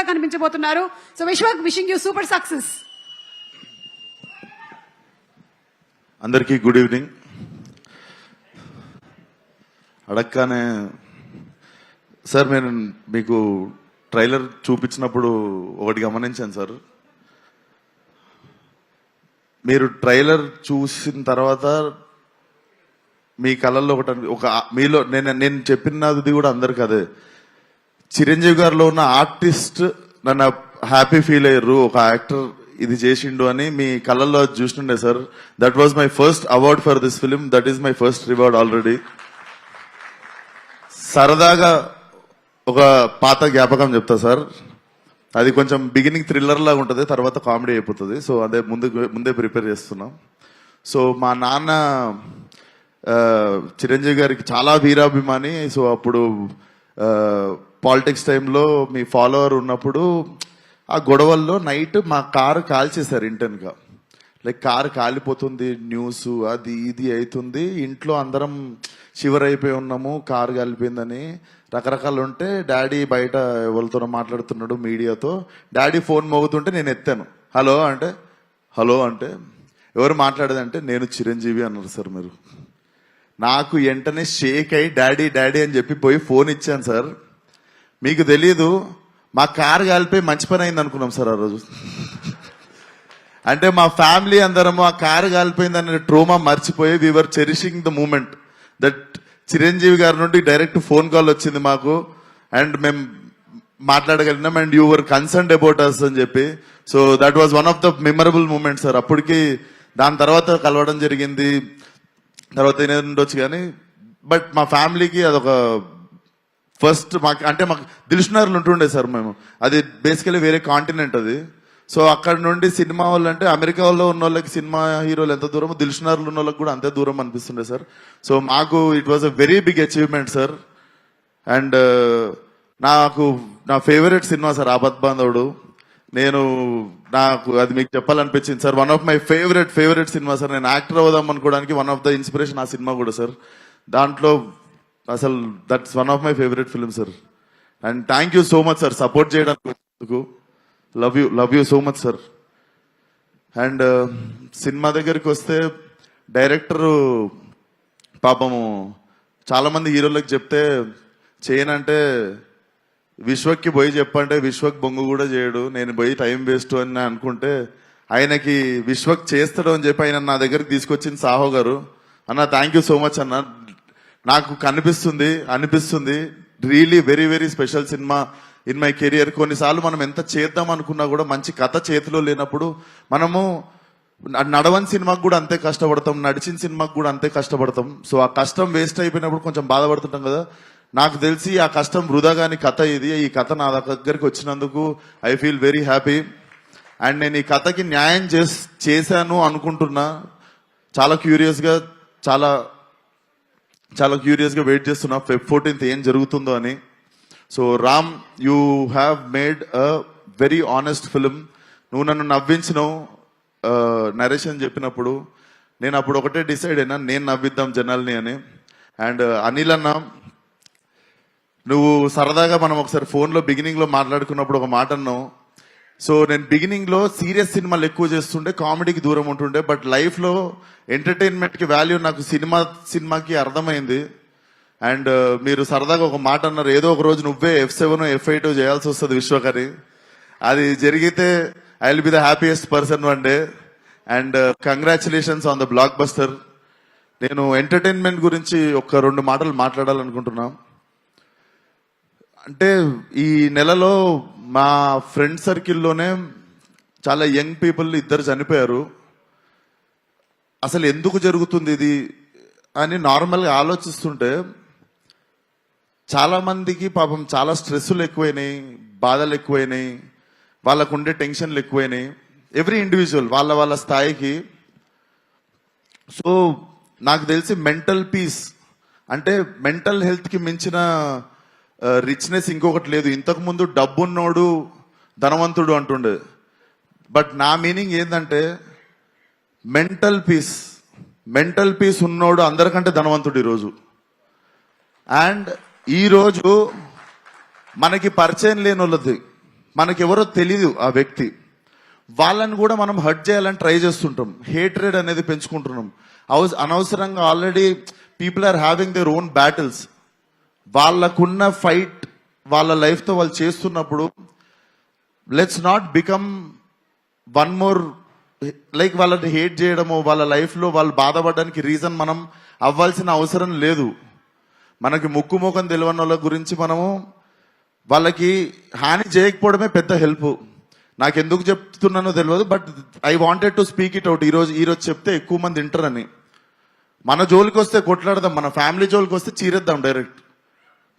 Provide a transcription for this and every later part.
కనిపించబోతున్నారు. So Vishwak, wishing you super success. అందరికీ good evening. అడగగానే sir, నేను మీకు ట్రైలర్ చూపించినప్పుడు ఒకటి గమనించాను సార్. మీరు ట్రైలర్ చూసిన తర్వాత మీ కళల్లో ఒక మీలో నేను చెప్పినది కూడా అందరికి అదే, చిరంజీవి గారిలో ఉన్న ఆర్టిస్ట్ నన్ను హ్యాపీ ఫీల్ అయ్యారు, ఒక యాక్టర్ ఇది చేసిండు అని మీ కళల్లో చూస్తుండే sir. That was my first award for this film. That is my first reward already. సరదాగా ఒక పాత జ్ఞాపకం చెప్తా సార్. అది కొంచెం బిగినింగ్ థ్రిల్లర్ లాగా ఉంటుంది, తర్వాత కామెడీ అయిపోతుంది. సో అదే ముందే ప్రిపేర్ చేస్తున్నాం. సో మా నాన్న చిరంజీవి గారికి చాలా వీరాభిమాని. సో అప్పుడు పాలిటిక్స్ టైంలో మీ ఫాలోవర్ ఉన్నప్పుడు ఆ గొడవల్లో నైట్ మా కారు కాల్చేశారు ఇంటెన్గా. లైక్ కారు కాలిపోతుంది, న్యూస్ అది ఇది అవుతుంది, ఇంట్లో అందరం షివర్ అయిపోయి ఉన్నాము, కారు కాలిపోయిందని రకరకాలు ఉంటే డాడీ బయట ఎవరితో మాట్లాడుతున్నాడు మీడియాతో. డాడీ ఫోన్ మోగుతుంటే నేను ఎత్తాను. హలో అంటే ఎవరు మాట్లాడేదంటే నేను చిరంజీవి అన్నారు సార్. మీరు నాకు వెంటనే షేక్ అయ్యి డాడీ అని చెప్పి పోయి ఫోన్ ఇచ్చాను సార్. మీకు తెలీదు, మా కారు కాలిపోయి మంచి పని అయింది అనుకున్నాం సార్ ఆ రోజు. అంటే మా ఫ్యామిలీ అందరము ఆ కారు కాలిపోయిందనే ట్రోమా మర్చిపోయి we are cherishing the moment that Chiranjeevi garu నుండి డైరెక్ట్ ఫోన్ కాల్ వచ్చింది మాకు, అండ్ మేము మాట్లాడగలిగినాం, and you were concerned about us అని చెప్పి. So that was one of the memorable moment sir. అప్పటికి దాని తర్వాత కలవడం జరిగింది, తర్వాత ఏదైనా ఉండొచ్చు కానీ, బట్ మా ఫ్యామిలీకి అదొక ఫస్ట్. మాకు దిల్షునగర్లో ఉంటుండే సార్ మేము. అది బేసికలీ వేరే కాంటినెంట్ అది. సో అక్కడ నుండి సినిమా వాళ్ళు అంటే అమెరికా వాళ్ళు ఉన్న వాళ్ళకి సినిమా హీరోలు ఎంత దూరమో దిల్షునగర్లో ఉన్న వాళ్ళకి కూడా అంతే దూరం అనిపిస్తుండే సార్. సో మాకు it was a very big achievement sir. And నా favourite cinema sir Aapadbandhavudu. నాకు అది మీకు చెప్పాలనిపించింది sir. One of my favourite cinema sir. నేను యాక్టర్ అవుదాం అనుకోవడానికి వన్ ఆఫ్ ద ఇన్స్పిరేషన్ ఆ సినిమా కూడా సార్. దాంట్లో అసలు that's one of my favourite film sir. And thank you so much sir support చేయడానికి. Love you so much sir. And cinema దగ్గరికి వస్తే డైరెక్టరు పాపము చాలా మంది హీరోలకు చెప్తే చేయనంటే విశ్వక్కి పోయి చెప్పంటే విశ్వక్ బొంగు కూడా చేయడు, నేను పోయి టైం వేస్ట్ అని అనుకుంటే ఆయనకి విశ్వక్ చేస్తాడు అని చెప్పి ఆయన నా దగ్గరికి తీసుకొచ్చింది సాహో గారు. అన్న థ్యాంక్ యూ సో మచ్ అన్న. నాకు అనిపిస్తుంది really very very special cinema in my career. కొన్నిసార్లు మనం ఎంత చేద్దాం అనుకున్నా కూడా మంచి కథ చేతిలో లేనప్పుడు మనము నడవని సినిమాకు కూడా అంతే కష్టపడతాం, నడిచిన సినిమాకు కూడా అంతే కష్టపడతాం. సో ఆ కష్టం వేస్ట్ అయిపోయినప్పుడు కొంచెం బాధపడుతుంటాం కదా. నాకు తెలిసి ఆ కష్టం వృధా కాని కథ ఇది. ఈ కథ నా దగ్గరికి వచ్చినందుకు I feel very happy. And నేను ఈ కథకి న్యాయం చేశాను అనుకుంటున్నా. చాలా క్యూరియస్గా వెయిట్ చేస్తున్నా Feb 14th ఏం జరుగుతుందో అని. So Ram, you have made a very honest film. నువ్వు నన్ను నవ్వించినావు నరేషన్ చెప్పినప్పుడు. నేను అప్పుడు ఒకటే డిసైడ్ అయినా, నేను నవ్విద్దాం జనాల్ని అని. అండ్ అనిల్ అన్న, నువ్వు సరదాగా మనం ఒకసారి ఫోన్లో బిగినింగ్లో మాట్లాడుకున్నప్పుడు ఒక మాట అన్నావు. సో నేను బిగినింగ్లో సీరియస్ సినిమాలు ఎక్కువ చేస్తుండే, కామెడీకి దూరం ఉంటుండే. బట్ లైఫ్లో ఎంటర్టైన్మెంట్కి వాల్యూ నాకు సినిమాకి అర్థమైంది. అండ్ మీరు సరదాగా ఒక మాట అన్నారు, ఏదో ఒక రోజు నువ్వే F7 F8 చేయాల్సి వస్తుంది విశ్వకరి. అది జరిగితే I will be the happiest person one day. And congratulations on the block buster. నేను ఎంటర్టైన్మెంట్ గురించి ఒక 2 మాటలు మాట్లాడాలనుకుంటున్నా. అంటే ఈ నెలలో మా ఫ్రెండ్ సర్కిల్లోనే చాలా యంగ్ పీపుల్ 2 చనిపోయారు. అసలు ఎందుకు జరుగుతుంది ఇది అని నార్మల్గా ఆలోచిస్తుంటే చాలా మందికి పాపం చాలా స్ట్రెస్సులు ఎక్కువైనాయి, బాధలు ఎక్కువైనాయి, వాళ్ళకు ఉండే టెన్షన్లు ఎక్కువైనాయి. ఎవ్రీ ఇండివిజువల్ వాళ్ళ స్థాయికి. సో నాకు తెలిసి మెంటల్ పీస్ అంటే మెంటల్ హెల్త్కి మించిన రిచ్నెస్ ఇంకొకటి లేదు. ఇంతకుముందు డబ్బున్నోడు ధనవంతుడు అంటుండే, బట్ నా మీనింగ్ ఏంటంటే మెంటల్ పీస్ ఉన్నోడు అందరికంటే ధనవంతుడు ఈరోజు. అండ్ ఈరోజు మనకి పరిచయం లేని వాళ్ళది మనకెవరో తెలీదు ఆ వ్యక్తి, వాళ్ళని కూడా మనం హర్ట్ చేయాలని ట్రై చేస్తుంటాం. హేట్రెడ్ అనేది పెంచుకుంటున్నాం. అనవసరంగా already people are having their own battles. వాళ్ళకున్న ఫైట్ వాళ్ళ లైఫ్తో వాళ్ళు చేస్తున్నప్పుడు let's not become one more, like వాళ్ళని హేట్ చేయడము, వాళ్ళ లైఫ్లో వాళ్ళు బాధపడడానికి రీజన్ మనం అవ్వాల్సిన అవసరం లేదు. మనకి ముక్కు ముఖం తెలియని వాళ్ళ గురించి మనము వాళ్ళకి హాని చేయకపోవడమే పెద్ద హెల్ప్. నాకు ఎందుకు చెప్తున్నానో తెలియదు, but I wanted to speak it out. ఈరోజు చెప్తే ఎక్కువ మంది వింటారని. మన జోలికి వస్తే కొట్లాడదాం, మన ఫ్యామిలీ జోలికి వస్తే చీరేద్దాం డైరెక్ట్.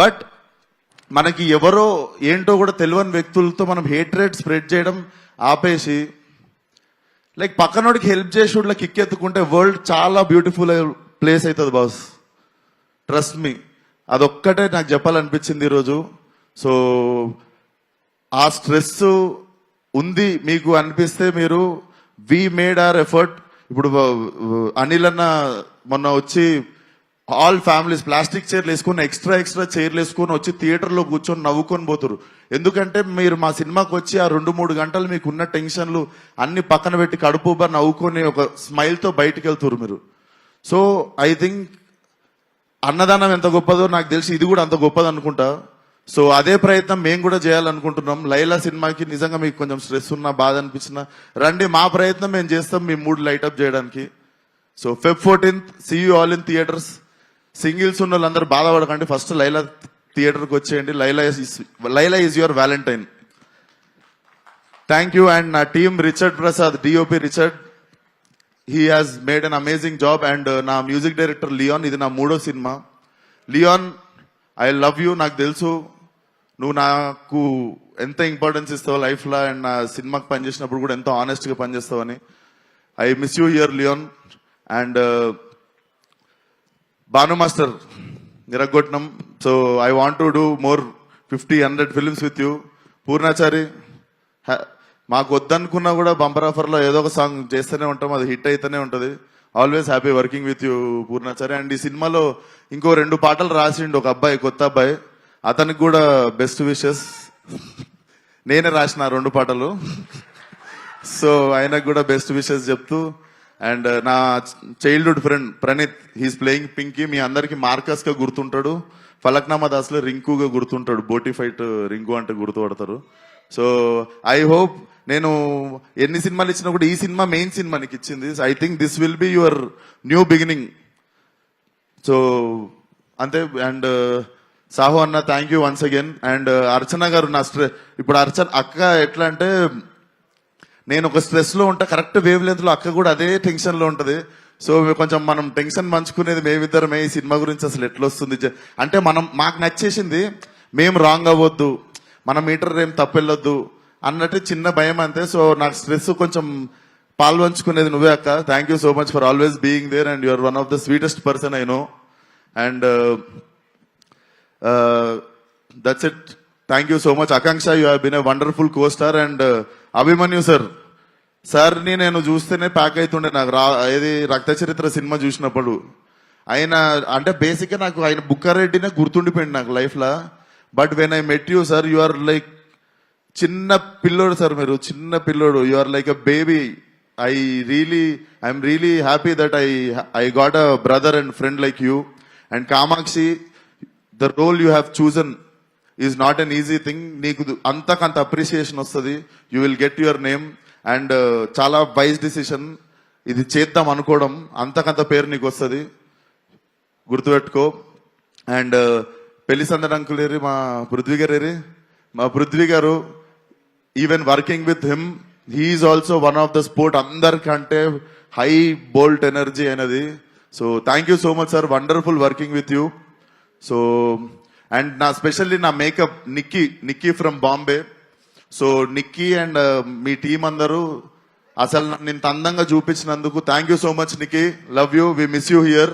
బట్ మనకి ఎవరో ఏంటో కూడా తెలియని వ్యక్తులతో మనం హేట్రేట్ స్ప్రెడ్ చేయడం ఆపేసి, లైక్ పక్కనోడికి హెల్ప్ చేసి కిక్ ఎత్తుకుంటే వరల్డ్ చాలా బ్యూటిఫుల్ ప్లేస్ అవుతుంది బాస్. ట్రస్ట్ మీ, అదొక్కటే నాకు చెప్పాలనిపించింది ఈరోజు. సో ఆ స్ట్రెస్ ఉంది మీకు అనిపిస్తే మీరు వి మేడ్ అవర్ ఎఫర్ట్. ఇప్పుడు అనిల్ అన్న మొన్న వచ్చి ఆల్ ఫ్యామిలీస్ ప్లాస్టిక్ చైర్లు వేసుకొని ఎక్స్ట్రా చైర్లు వేసుకొని వచ్చి థియేటర్లో కూర్చొని నవ్వుకొని పోతారు. ఎందుకంటే మీరు మా సినిమాకి వచ్చి ఆ 2-3 గంటలు మీకు ఉన్న టెన్షన్లు అన్ని పక్కన పెట్టి కడుపుబా నవ్వుకొని ఒక స్మైల్తో బయటకు వెళ్తారు మీరు. సో ఐ థింక్ అన్నదానం ఎంత గొప్పదో నాకు తెలిసి ఇది కూడా అంత గొప్పది అనుకుంటా. సో అదే ప్రయత్నం మేము కూడా చేయాలనుకుంటున్నాం. లైలా సినిమాకి నిజంగా మీకు కొంచెం స్ట్రెస్ ఉన్నా, బాధ అనిపించినా రండి, మా ప్రయత్నం మేము చేస్తాం మీ మూడ్ లైటప్ చేయడానికి. So Feb 14th see you all in theatres. Singles ఉన్న వాళ్ళందరూ బాధపడకండి, ఫస్ట్ లైలా థియేటర్కి వచ్చేయండి. Laila is your valentine. Thank you. And నా team Richard Prasad, DOP Richard, he has made an amazing job. And నా మ్యూజిక్ డైరెక్టర్ లియాన్, ఇది నా 3వ సినిమా. Leon, I love you. నాకు తెలుసు నువ్వు నాకు ఎంత ఇంపార్టెన్స్ ఇస్తావు లైఫ్లో, అండ్ నా సినిమాకి పనిచేసినప్పుడు కూడా ఎంతో ఆనెస్ట్గా పనిచేస్తావని. I miss you here Leon. And Bhanu master నిరగొట్టినం. So I want to do more 50-100 films with you. Purnachari, మాకు వద్దనుకున్నా కూడా బంపర్ ఆఫర్లో ఏదో ఒక సాంగ్ చేస్తూనే ఉంటాం, అది హిట్ అయితేనే ఉంటుంది. Always happy working with you Purnachari. And ఈ సినిమాలో ఇంకో 2 పాటలు రాసిండు ఒక అబ్బాయి, కొత్త అబ్బాయి, అతనికి కూడా బెస్ట్ విషెస్. నేనే రాసిన 2 పాటలు. సో ఆయనకు కూడా బెస్ట్ విషెస్ చెప్తూ. అండ్ నా childhood friend Praneeth, he's playing Pinky. మీ అందరికి మార్కస్ గా గుర్తుంటాడు, ఫలక్నామా దాస్లో రింకుగా గుర్తుంటాడు, బోటి ఫైట్ రింకు అంటే గుర్తుపడతారు. సో ఐ హోప్ నేను ఎన్ని సినిమాలు ఇచ్చినా కూడా ఈ సినిమా మెయిన్ సినిమా నీకు ఇచ్చింది. I think this will be your new beginning. So అంతే. And Sahu anna, thank you once again. And Archana garu, నా ఇప్పుడు అక్క ఎట్లా అంటే, నేను ఒక స్ట్రెస్ లో ఉంటా, కరెక్ట్ వేవ్ లెంత్ లో అక్క కూడా అదే టెన్షన్ లో ఉంటది. సో కొంచెం మనం టెన్షన్ పంచుకునేది మేమిద్దరమే. ఈ సినిమా గురించి అసలు ఎట్లా వస్తుంది అంటే, మాకు నచ్చేసింది, మేము రాంగ్ అవ్వద్దు, మన మీటర్ ఏం తప్పెళ్ళొద్దు అన్నట్టు చిన్న భయం అంతే. సో నాకు స్ట్రెస్ కొంచెం పాల్పంచుకునేది నువ్వే అక్క. Thank you so much for always being there. And you're one of the sweetest person I know. And that's it. Thank you so much. Akanksha, you have been a wonderful co star. And Abhimanyu సార్ని నేను చూస్తేనే pack అవుతుండే. నాకు ఏది రక్త చరిత్ర cinema చూసినప్పుడు ఆయన అంటే బేసిక్ గా నాకు ఆయన బుక్కారెడ్డినే గుర్తుండిపోయింది నాకు లైఫ్ లా. But when I met you sir, you are like చిన్న పిల్లోడు సార్, మీరు చిన్న పిల్లోడు. You are like a baby. I'm really happy that I got a brother and friend like you. And Kamakshi, the role you have chosen is not an easy thing. నీకు అంతకంత appreciation వస్తుంది. You will get your name. And చాలా wise decision ఇది చేద్దాం అనుకోవడం, అంతకంత పేరు నీకు వస్తుంది, గుర్తుపెట్టుకో. అండ్ పెళ్లి సందడి అంకుల్ ఏరి, మా పృథ్వీ గారు ఏరి, మా Prithvi garu, even working with him, he's also one of the sport. అందరికంటే హై బోల్ట్ ఎనర్జీ అయినది. So thank you so much sir, wonderful working with you. So and నా స్పెషల్లీ నా makeup Nikki from Bombay. So Nikki and మీ team అందరూ అసలు నన్ను ఇంత అందంగా చూపించినందుకు thank you so much Nikki. Love you, we miss you here.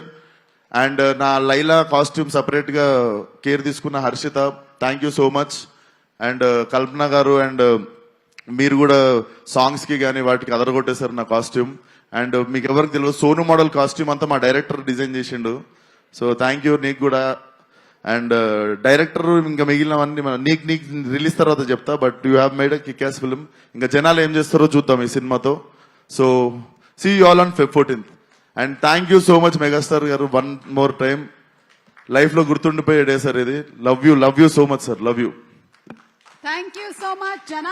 And నా లైలా కాస్ట్యూమ్ సపరేట్ గా కేర్ తీసుకున్న Harshitha, thank you so much. And కల్పన గారు, అండ్ మీరు కూడా సాంగ్స్ కి కానీ వాటికి అదరగొట్టేశారు నా కాస్ట్యూమ్. అండ్ మీకు ఎవరికి తెలియదు, సోను మోడల్ కాస్ట్యూమ్ అంతా మా డైరెక్టర్ డిజైన్ చేసిండు. సో థ్యాంక్ యూ నీకు కూడా. అండ్ డైరెక్టర్ ఇంకా మిగిలినవన్నీ నీకు రిలీజ్ తర్వాత చెప్తా, but you have made a kick ass film. ఇంకా జనాలు ఏం చేస్తారో చూద్దాం ఈ సినిమాతో. So see you all on Feb 14th. And thank you so much megastar garu, one more time. Life లో గుర్తుండిపోయే డే సార్ ఇది. Love you so much sir, love you. Thank you so much, Jana.